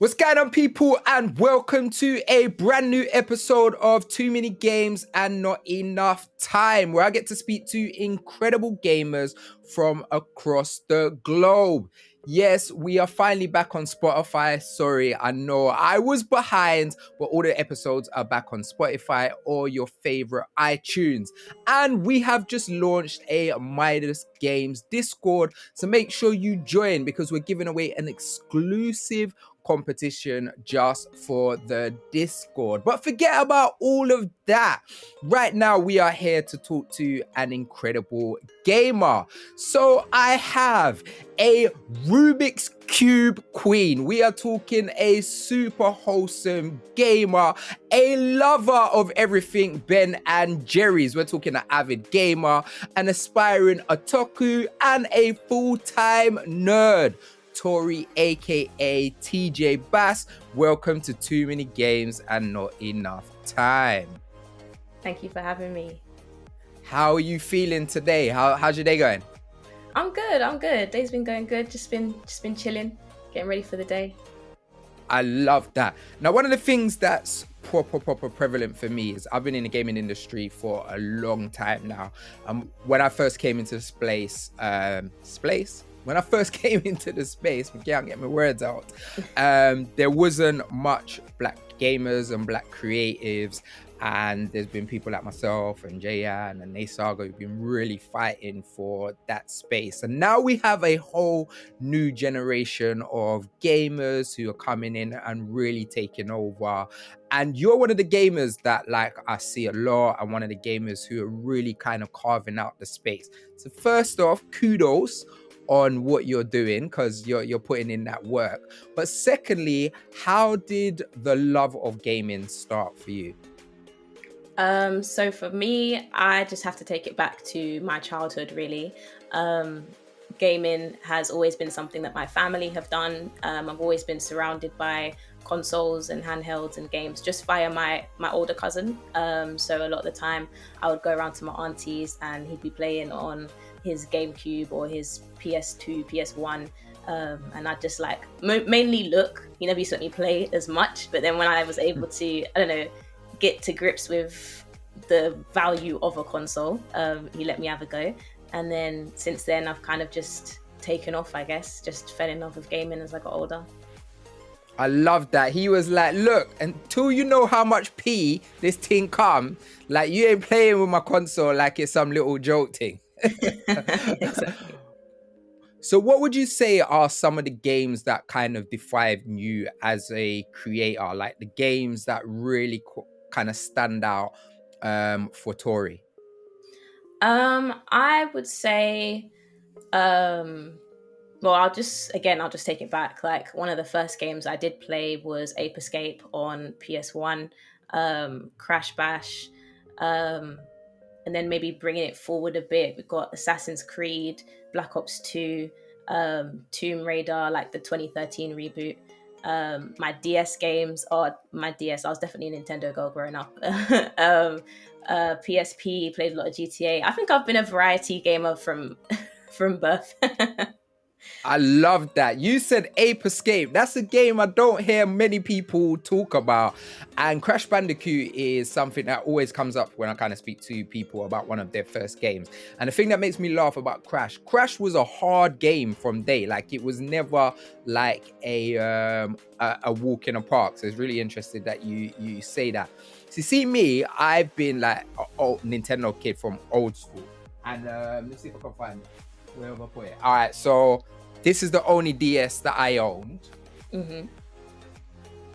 What's going on, people, and welcome to a brand new episode of Too Many Games and Not Enough Time, where I get to speak to incredible gamers from across the globe. Yes, we are finally back on Spotify. Sorry, I know I was behind, but all the episodes are back on Spotify or your favorite iTunes. And we have just launched a Midas Games Discord, so make sure you join because we're giving away an exclusive competition just for the Discord. But forget about all of that. Right now, we are here to talk to an incredible gamer. So I have a Rubik's Cube queen. We are talking a super wholesome gamer, a lover of everything Ben and Jerry's. We're talking an avid gamer, an aspiring otaku, and a full-time nerd. Tori, aka TJBASC. Welcome to Too Many Games and Not Enough Time. Thank you for having me. How are you feeling today? How's your day going? I'm good. Day's been going good. Just been chilling, getting ready for the day. I love that. Now, one of the things that's proper prevalent for me is I've been in the gaming industry for a long time now. When I first came into this place, when I first came into the space, I can't get my words out, there wasn't much black gamers and black creatives, and there's been people like myself and Jayan and Nasaga who've been really fighting for that space. And now we have a whole new generation of gamers who are coming in and really taking over. And you're one of the gamers that I see a lot, and one of the gamers who are really kind of carving out the space. So first off, kudos on what you're doing, because you're putting in that work. But secondly, how did the love of gaming start for you? So for me, I just have to take it back to my childhood, really. Gaming has always been something that my family have done. I've always been surrounded by consoles and handhelds and games just via my older cousin. So a lot of the time I would go around to my auntie's and he'd be playing on his GameCube or his PS2, PS1. And I'd just mainly look. He never used to let me play as much. But then when I was able to, get to grips with the value of a console, he let me have a go. And then since then, I've kind of just taken off, I guess, just fell in love with gaming as I got older. I love that. He was like, look, until you know how much P this thing come, you ain't playing with my console like it's some little joke thing. Exactly. So what would you say are some of the games that kind of defined you as a creator, like the games that really kind of stand out for Tori? I would say, well, I'll just take it back. One of the first games I did play was Ape Escape on PS1, Crash Bash, and then maybe bringing it forward a bit, we've got Assassin's Creed, Black Ops 2, Tomb Raider, the 2013 reboot. My DS games, I was definitely a Nintendo girl growing up. PSP, played a lot of GTA. I think I've been a variety gamer from birth. I love that. You said Ape Escape. That's a game I don't hear many people talk about. And Crash Bandicoot is something that always comes up when I kind of speak to people about one of their first games. And the thing that makes me laugh about Crash was a hard game from day. It was never a walk in a park. So it's really interesting that you say that. So see me, I've been a Nintendo kid from old school. And let's see if I can find it. Wherever I put it. All right, so this is the only DS that I owned. Mm-hmm.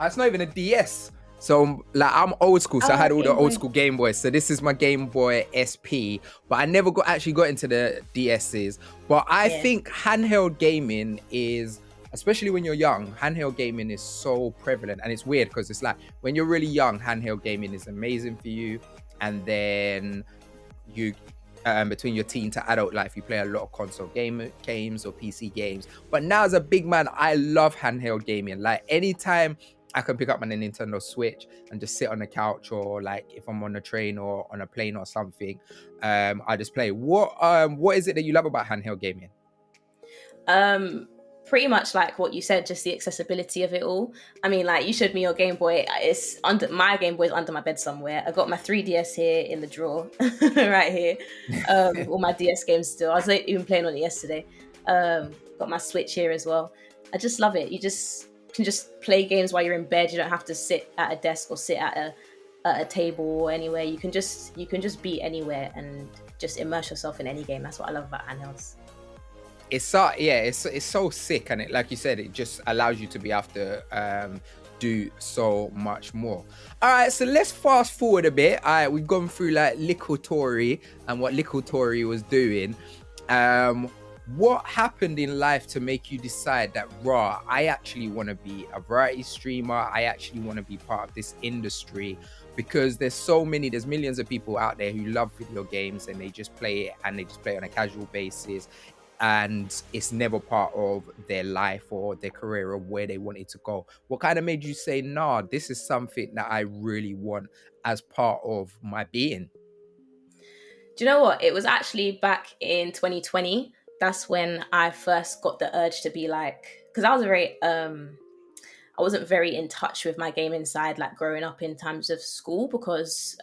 It's not even a DS. So I'm old school, so I had all the old school Game Boys. So this is my Game Boy SP, but I never actually got into the DSs. But I think handheld gaming is, especially when you're young, handheld gaming is so prevalent. And it's weird because it's when you're really young, handheld gaming is amazing for you. And then you between your teen to adult life, you play a lot of console games or PC games. But now as a big man, I love handheld gaming. Anytime I can pick up my Nintendo Switch and just sit on the couch, or if I'm on a train or on a plane or something, I just play. What is it that you love about handheld gaming? pretty much like what you said, just the accessibility of it all. I mean, like, you showed me your Game Boy. It's under my Game Boy is under my bed somewhere. I got my 3DS here in the drawer, right here. All my DS games still. I was like, even playing on it yesterday. Got my Switch here as well. I just love it. You just can just play games while you're in bed. You don't have to sit at a desk or sit at a table or anywhere. You can just be anywhere and just immerse yourself in any game. That's what I love about handhelds. It's so sick, and it, like you said, it just allows you to be able to do so much more. All right, so let's fast forward a bit. All right, we've gone through like Little Tory and what Little Tory was doing. What happened in life to make you decide that, I actually want to be a variety streamer, I actually want to be part of this industry? Because there's millions of people out there who love video games and they just play it, and they just play it on a casual basis, and it's never part of their life or their career or where they wanted to go. What kind of made you say, nah, this is something that I really want as part of my being? Do you know what? It was actually back in 2020. That's when I first got the urge to be like, because I was I wasn't very in touch with my gaming side, like growing up in terms of school, because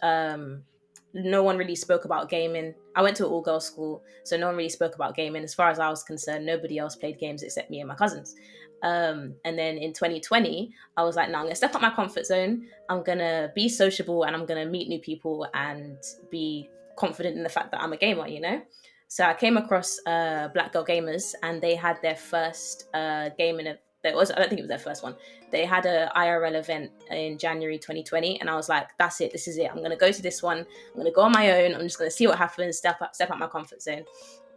no one really spoke about gaming. I went to an all-girls school, so no one really spoke about gaming. As far as I was concerned, nobody else played games except me and my cousins. And then in 2020, I was like, no, I'm going to step up my comfort zone. I'm going to be sociable, and I'm going to meet new people and be confident in the fact that I'm a gamer, you know? So I came across Black Girl Gamers, and they had their first gaming event. I don't think it was their first one. They had a IRL event in January 2020, and I was like, that's it, this is it. I'm going to go to this one. I'm going to go on my own. I'm just going to see what happens, step up my comfort zone.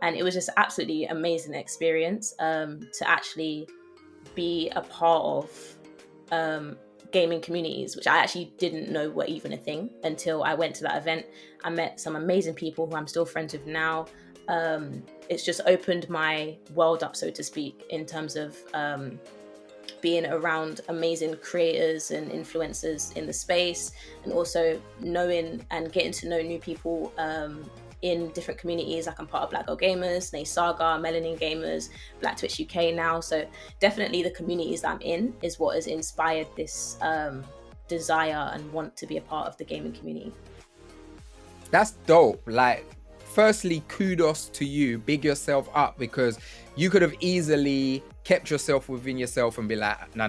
And it was just absolutely amazing experience to actually be a part of gaming communities, which I actually didn't know were even a thing until I went to that event. I met some amazing people who I'm still friends with now. It's just opened my world up, so to speak, in terms of being around amazing creators and influencers in the space, and also knowing and getting to know new people in different communities. Like, I'm part of Black Girl Gamers, Nay Saga, Melanin Gamers, Black Twitch UK now. So definitely the communities that I'm in is what has inspired this desire and want to be a part of the gaming community. That's dope. Like, firstly, kudos to you. Big yourself up, because you could have easily kept yourself within yourself and be like, no,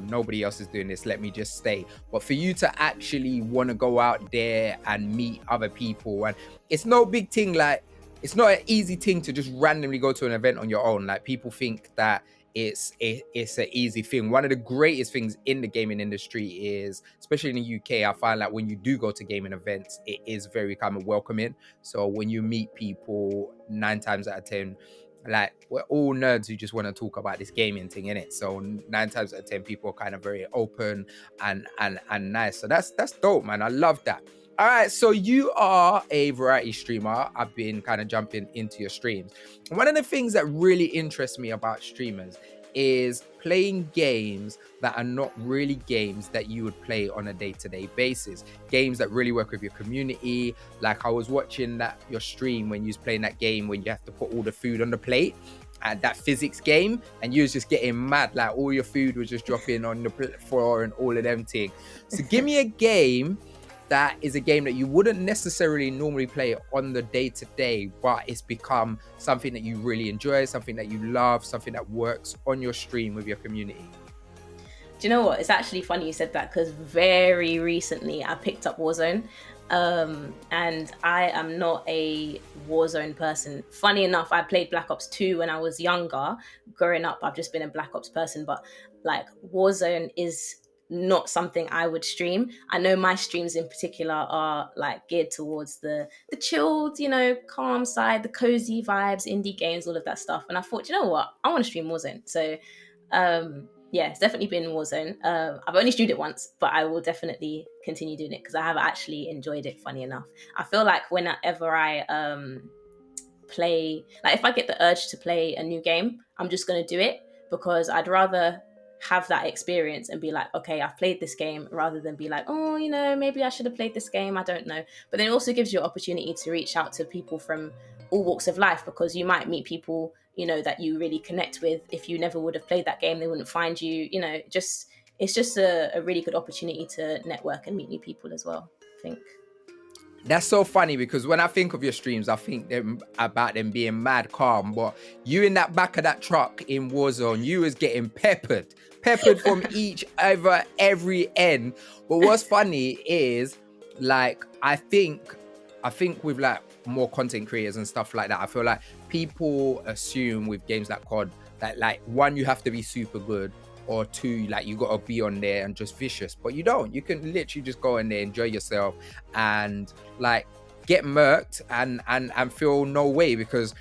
nobody else is doing this, let me just stay. But for you to actually want to go out there and meet other people, and it's no big thing. Like, it's not an easy thing to just randomly go to an event on your own. Like, people think that it's an easy thing. One of the greatest things in the gaming industry is, especially in the UK, I find like when you do go to gaming events, it is very kind of welcoming. So when you meet people, 9 times out of 10, like, we're all nerds who just want to talk about this gaming thing, innit? So 9 times out of 10, people are kind of very open and nice. So that's dope, man. I love that. All right, so you are a variety streamer. I've been kind of jumping into your streams. One of the things that really interests me about streamers is playing games that are not really games that you would play on a day-to-day basis. Games that really work with your community. Like, I was watching your stream when you was playing that game when you have to put all the food on the plate, and that physics game, and you was just getting mad. Like, all your food was just dropping on the floor and all of them things. So give me a game that is a game that you wouldn't necessarily normally play on the day-to-day, but it's become something that you really enjoy, something that you love, something that works on your stream with your community. Do you know what? It's actually funny you said that, because very recently I picked up Warzone. And I am not a Warzone person. Funny enough, I played Black Ops 2 when I was younger. Growing up, I've just been a Black Ops person, but like, Warzone is not something I would stream. I know my streams in particular are like geared towards the chilled, you know, calm side, the cozy vibes, indie games, all of that stuff. And I thought, you know what? I want to stream Warzone. So yeah, it's definitely been Warzone. I've only streamed it once, but I will definitely continue doing it because I have actually enjoyed it, funny enough. I feel like whenever I play, like, if I get the urge to play a new game, I'm just going to do it, because I'd rather have that experience and be like, okay, I've played this game, rather than be like, oh, you know, maybe I should have played this game, I don't know. But then it also gives you an opportunity to reach out to people from all walks of life, because you might meet people you know, that you really connect with. If you never would have played that game, they wouldn't find you, you know, just, it's just a really good opportunity to network and meet new people as well, I think. That's so funny, because when I think of your streams, I think about them being mad calm. But you in that back of that truck in Warzone, you was getting peppered from every end. But what's funny is, like, I think with like more content creators and stuff like that, I feel like people assume with games like COD that, like, one, you have to be super good, or two, like, you gotta be on there and just vicious. But you don't. You can literally just go in there, enjoy yourself, and like get murked and feel no way, because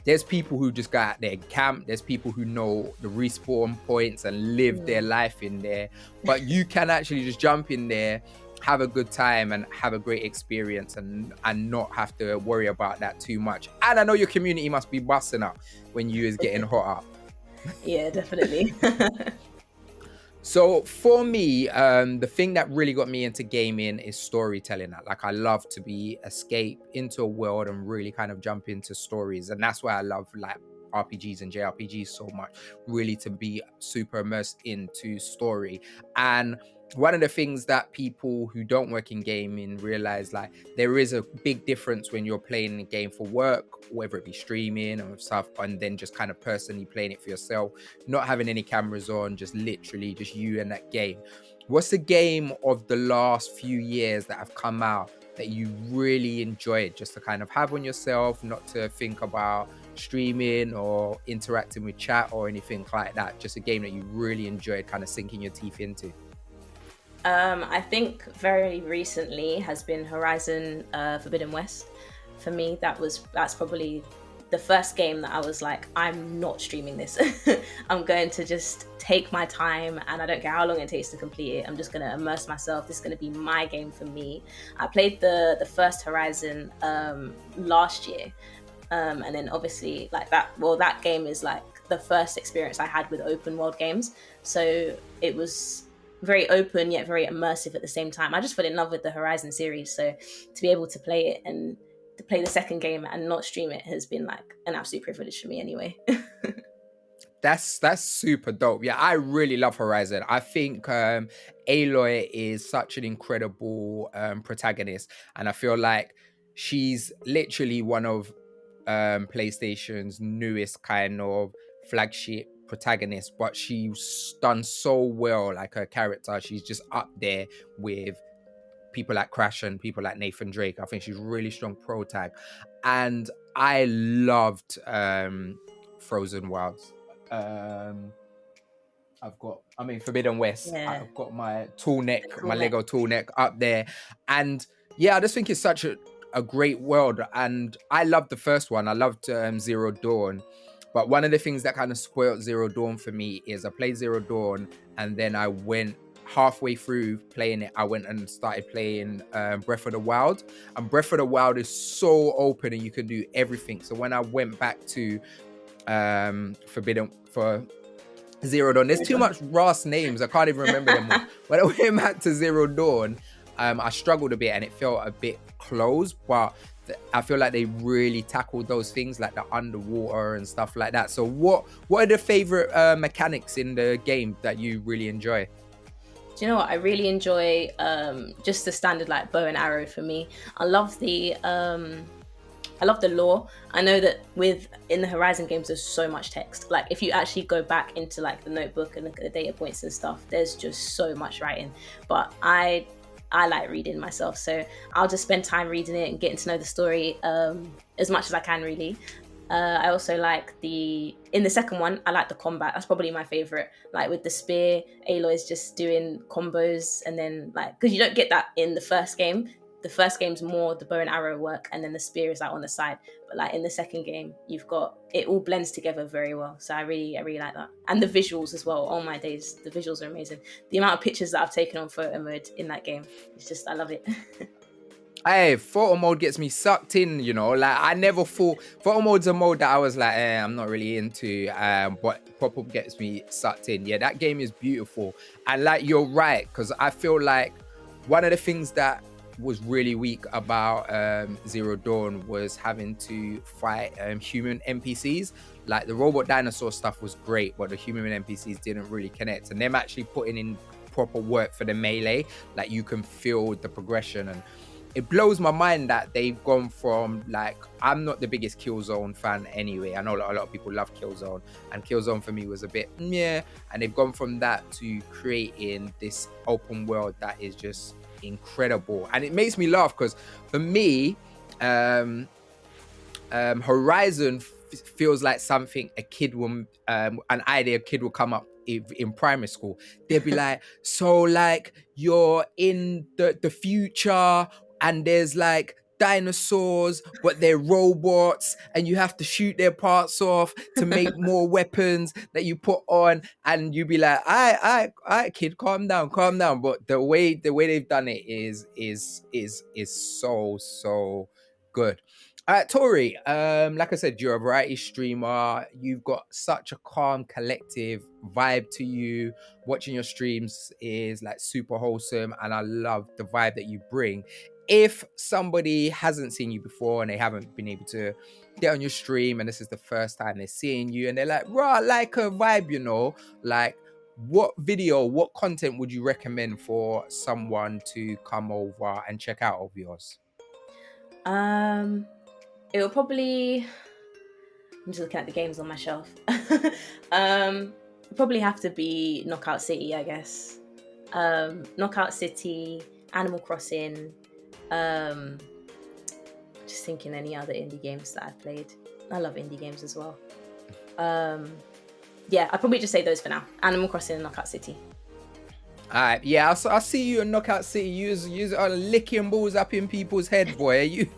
there's people who just go out there and camp. There's people who know the respawn points and live their life in there. But you can actually just jump in there, have a good time, and have a great experience, and not have to worry about that too much. And I know your community must be busting up when you is getting hot up. Yeah, definitely. So for me, the thing that really got me into gaming is storytelling. Like, I love to escape into a world and really kind of jump into stories. And that's why I love like RPGs and JRPGs so much, really, to be super immersed into story. And one of the things that people who don't work in gaming realize, like, there is a big difference when you're playing a game for work, whether it be streaming or stuff, and then just kind of personally playing it for yourself, not having any cameras on, just literally just you and that game. What's the game of the last few years that have come out that you really enjoyed, just to kind of have on yourself, not to think about streaming or interacting with chat or anything like that? Just a game that you really enjoyed kind of sinking your teeth into. I think very recently has been Horizon Forbidden West. For me, that's probably the first game that I was like, I'm not streaming this. I'm going to just take my time, and I don't care how long it takes to complete it. I'm just going to immerse myself. This is going to be my game for me. I played the first Horizon last year. And then obviously like that game is like the first experience I had with open world games. So it was very open yet very immersive at the same time. I just fell in love with the Horizon series. So to be able to play it and to play the second game and not stream it has been like an absolute privilege for me anyway. That's super dope. Yeah, I really love Horizon. I think Aloy is such an incredible protagonist, and I feel like she's literally one of PlayStation's newest kind of flagship protagonist, but she's done so well. Like, her character, she's just up there with people like Crash and people like Nathan Drake. I think she's really strong pro tag, and I loved Frozen Wilds. Forbidden West. Yeah. I've got my my Lego tool neck up there, and yeah, I just think it's such a great world. And I loved the first one. I loved Zero Dawn. But one of the things that kind of spoiled Zero Dawn for me is I played Zero Dawn, and then I went halfway through playing it, I went and started playing Breath of the Wild. And Breath of the Wild is so open and you can do everything. So when I went back to Zero Dawn, there's too much Ross names, I can't even remember them all. When I went back to Zero Dawn, I struggled a bit and it felt a bit closed, but I feel like they really tackled those things like the underwater and stuff like that. So what are the favorite mechanics in the game that you really enjoy? Do you know what? I really enjoy just the standard like bow and arrow for me. I love the lore. I know that in the Horizon games there's so much text. Like if you actually go back into like the notebook and look at the data points and stuff, there's just so much writing. But I like reading myself, so I'll just spend time reading it and getting to know the story as much as I can, really. I also like in the second one, I like the combat. That's probably my favorite. Like with the spear, Aloy's just doing combos, and then like, because you don't get that in the first game. The first game's more the bow and arrow work, and then the spear is like on the side. But like in the second game, you've got, it all blends together very well. So I really like that. And the visuals as well. Oh my days, the visuals are amazing. The amount of pictures that I've taken on photo mode in that game, it's just, I love it. Hey, photo mode gets me sucked in, you know. Like, I never thought photo mode's a mode that I was like, I'm not really into, but pop-up gets me sucked in. Yeah, that game is beautiful. And like, you're right, because I feel like one of the things that was really weak about Zero Dawn was having to fight human NPCs. like the robot dinosaur stuff was great, but the human NPCs didn't really connect. And them actually putting in proper work for the melee, like you can feel the progression. And it blows my mind that they've gone from, like, I'm not the biggest Killzone fan anyway. I know a lot of people love Killzone, and Killzone for me was a bit meh. And they've gone from that to creating this open world that is just incredible. And it makes me laugh because for me, Horizon feels like something a kid will, an idea a kid will come up in primary school. They'd be like, so like you're in the future and there's like dinosaurs, but they're robots, and you have to shoot their parts off to make more weapons that you put on. And you'd be like, I kid, calm down. But the way they've done it is so good. Tori, like I said, you're a variety streamer. You've got such a calm, collective vibe to you. Watching your streams is like super wholesome, and I love the vibe that you bring. If somebody hasn't seen you before and they haven't been able to get on your stream, and this is the first time they're seeing you, and they're like, "Rah, like a vibe," you know, like what video, what content would you recommend for someone to come over and check out of yours? It will probably, I'm just looking at the games on my shelf. Probably have to be Knockout City, I guess. Knockout City, Animal Crossing. Just thinking any other indie games that I've played. I love indie games as well. Yeah, I'll probably just say those for now. Animal Crossing and Knockout City. Alright, yeah, I see you in Knockout City. You licking balls up in people's head, boy. You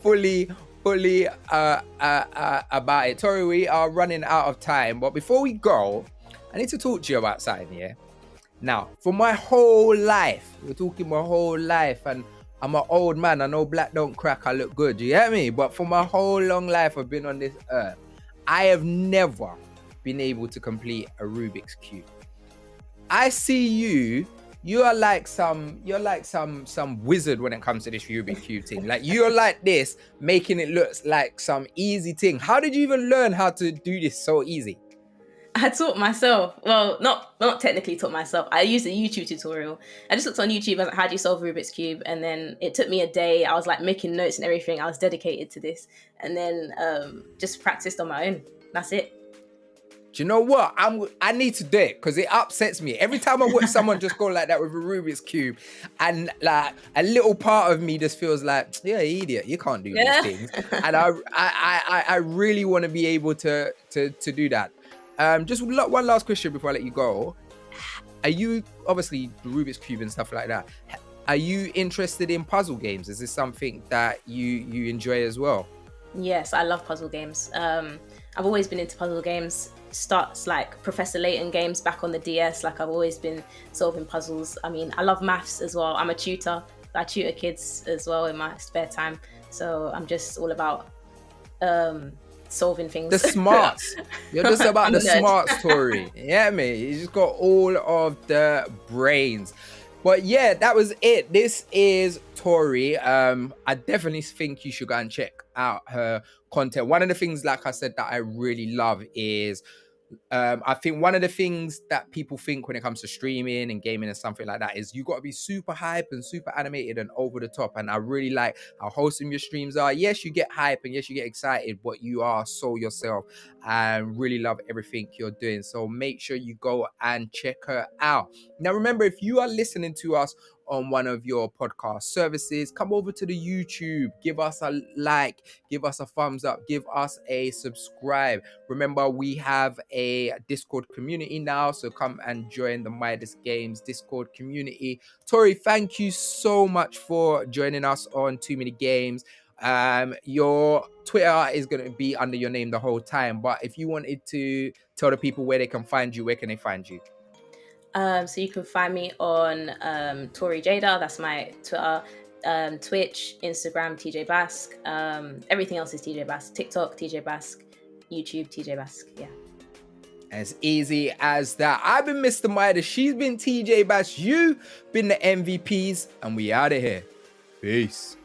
fully about it. Tori, we are running out of time, but before we go, I need to talk to you about something here. Now, for my whole life, we're talking my whole life, and I'm an old man. I know black don't crack. I look good. You get me? But for my whole long life, I've been on this earth. I have never been able to complete a Rubik's Cube. I see you. You're like some wizard when it comes to this Rubik's Cube thing. Like you're like this, making it look like some easy thing. How did you even learn how to do this so easy? I taught myself. Well, not technically taught myself. I used a YouTube tutorial. I just looked on YouTube. I was like, how do you solve Rubik's Cube? And then it took me a day. I was like making notes and everything. I was dedicated to this. And then just practiced on my own. That's it. Do you know what? I need to do it because it upsets me. Every time I watch someone just go like that with a Rubik's Cube, and like a little part of me just feels like, yeah, idiot, you can't do these things. And I really want to be able to do that. Just one last question before I let you go. Are you, obviously the Rubik's Cube and stuff like that, are you interested in puzzle games? Is this something that you enjoy as well? Yes, I love puzzle games. I've always been into puzzle games. Starts like Professor Layton games back on the DS. Like I've always been solving puzzles. I mean, I love maths as well. I'm a tutor. I tutor kids as well in my spare time. So I'm just all about solving things. The smarts. You're just about the smart story. Yeah, man. You just got all of the brains. But yeah, that was it. This is Tori. I definitely think you should go and check out her content. One of the things, like I said, that I really love is I think one of the things that people think when it comes to streaming and gaming and something like that is you got to be super hype and super animated and over the top. And I really like how wholesome your streams are. Yes, you get hype and yes, you get excited, but you are so yourself, and really love everything you're doing. So make sure you go and check her out. Now, remember, if you are listening to us on one of your podcast services, come over to the YouTube, give us a like, give us a thumbs up, give us a subscribe. Remember, we have a Discord community now, so come and join the Midas Games Discord community. Tori, thank you so much for joining us on Too Many Games. Your Twitter is going to be under your name the whole time, but if you wanted to tell the people where they can find you, where can they find you? So you can find me on Tori Jada, that's my Twitter, Twitch, Instagram, TJBASC, everything else is TJBASC, TikTok, TJBASC, YouTube, TJBASC, yeah. As easy as that. I've been Mr. Midas, she's been TJBASC, you've been the MVPs, and we out of here. Peace.